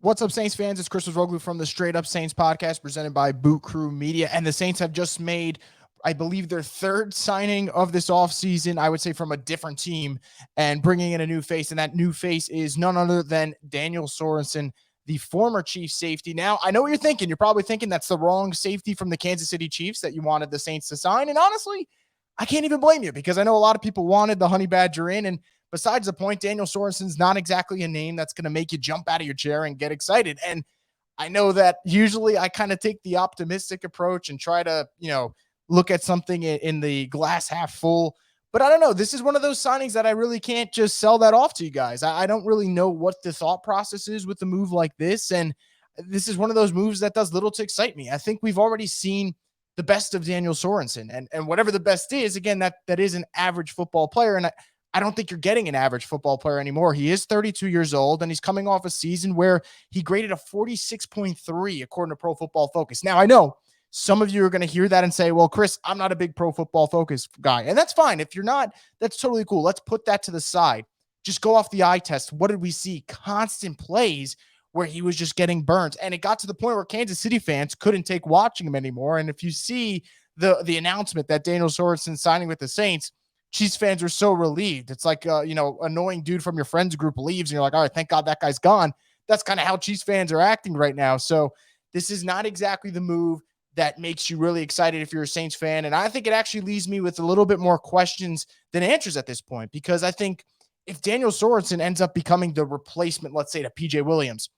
What's up, Saints fans? It's Rosvoglou from the Straight Up Saints podcast presented by Boot Crew Media. And the Saints have just made, I believe, their third signing of this offseason, I would say from a different team, and bringing in a new face. And that new face is none other than Daniel Sorensen, the former Chiefs safety. Now, I know what you're thinking. You're probably thinking that's the wrong safety from the Kansas City Chiefs that you wanted the Saints to sign. And honestly, I can't even blame you because I know a lot of people wanted the Honey Badger in. And besides the point, Daniel Sorensen's not exactly a name that's going to make you jump out of your chair and get excited. And I know that usually I kind of take the optimistic approach and try to, look at something in the glass half full. But I don't know. This is one of those signings that I really can't just sell that off to you guys. I don't really know what the thought process is with a move like this. And this is one of those moves that does little to excite me. I think we've already seen the best of Daniel Sorensen. And whatever the best is, again, that is an average football player. And I don't think you're getting an average football player anymore. He is 32 years old, and he's coming off a season where he graded a 46.3 according to Pro Football Focus. Now, I know some of you are going to hear that and say, well, Chris, I'm not a big Pro Football Focus guy. And that's fine. If you're not, that's totally cool. Let's put that to the side. Just go off the eye test. What did we see? Constant plays where he was just getting burnt. And it got to the point where Kansas City fans couldn't take watching him anymore. And if you see the announcement that Daniel Sorensen signing with the Saints, Chiefs fans are so relieved. It's like, annoying dude from your friends group leaves and you're like, all right, thank God that guy's gone. That's kind of how Chiefs fans are acting right now. So this is not exactly the move that makes you really excited if you're a Saints fan. And I think it actually leaves me with a little bit more questions than answers at this point, because I think if Daniel Sorensen ends up becoming the replacement, let's say, to PJ Williams,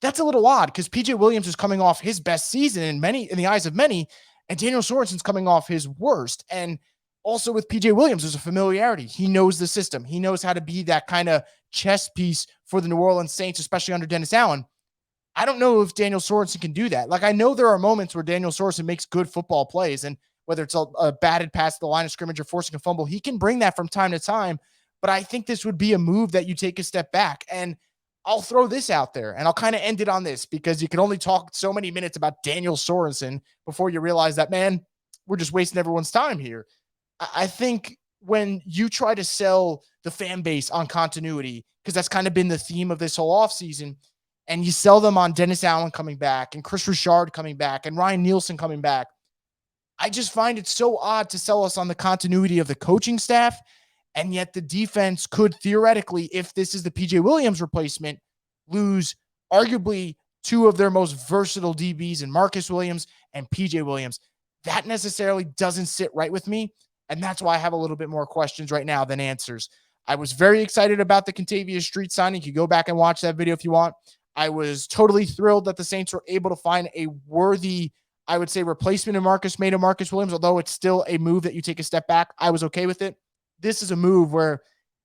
that's a little odd because PJ Williams is coming off his best season in the eyes of many, and Daniel Sorensen's coming off his worst. And also with PJ Williams, there's a familiarity. He knows the system. He knows how to be that kind of chess piece for the New Orleans Saints, especially under Dennis Allen. I don't know if Daniel Sorensen can do that. Like, I know there are moments where Daniel Sorensen makes good football plays, and whether it's a batted pass to the line of scrimmage or forcing a fumble, he can bring that from time to time. But I think this would be a move that you take a step back. And I'll throw this out there, and I'll kind of end it on this because you can only talk so many minutes about Daniel Sorensen before you realize that, man, we're just wasting everyone's time here. I think when you try to sell the fan base on continuity, because that's kind of been the theme of this whole offseason, and you sell them on Dennis Allen coming back and Chris Richard coming back and Ryan Nielsen coming back, I just find it so odd to sell us on the continuity of the coaching staff. And yet the defense could theoretically, if this is the PJ Williams replacement, lose arguably two of their most versatile DBs in Marcus Williams and PJ Williams. That necessarily doesn't sit right with me. And that's why I have a little bit more questions right now than answers. I was very excited about the Kentavious Street signing. You can go back and watch that video if you want. I was totally thrilled that the Saints were able to find a worthy, I would say, replacement in Marcus Williams, although it's still a move that you take a step back. I was okay with it. This is a move where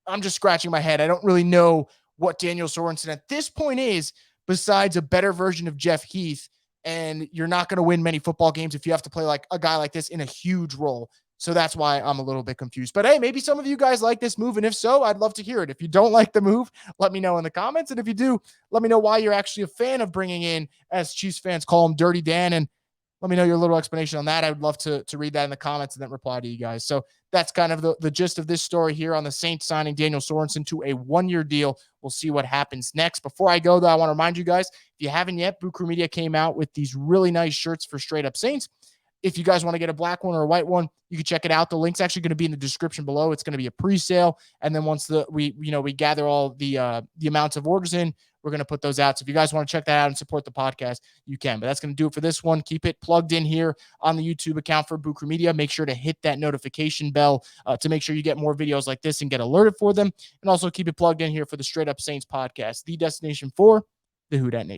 I'm just scratching my head. I don't really know what Daniel Sorensen at this point is, besides a better version of Jeff Heath. And you're not going to win many football games if you have to play like a guy like this in a huge role. So that's why I'm a little bit confused. But hey, maybe some of you guys like this move. And if so, I'd love to hear it. If you don't like the move, let me know in the comments. And if you do, let me know why you're actually a fan of bringing in, as Chiefs fans call him, Dirty Dan. And let me know your little explanation on that. I would love to read that in the comments and then reply to you guys. So that's kind of the gist of this story here on the Saints signing Daniel Sorensen to a one-year deal. We'll see what happens next. Before I go, though, I want to remind you guys, if you haven't yet, Boot Crew Media came out with these really nice shirts for Straight Up Saints. If you guys want to get a black one or a white one, you can check it out. The link's actually going to be in the description below. It's going to be a pre-sale. And then once we gather all the amounts of orders in, we're going to put those out. So if you guys want to check that out and support the podcast, you can. But that's going to do it for this one. Keep it plugged in here on the YouTube account for Boot Crew Media. Make sure to hit that notification bell to make sure you get more videos like this and get alerted for them. And also keep it plugged in here for the Straight Up Saints podcast, the destination for the Who Dat Nation.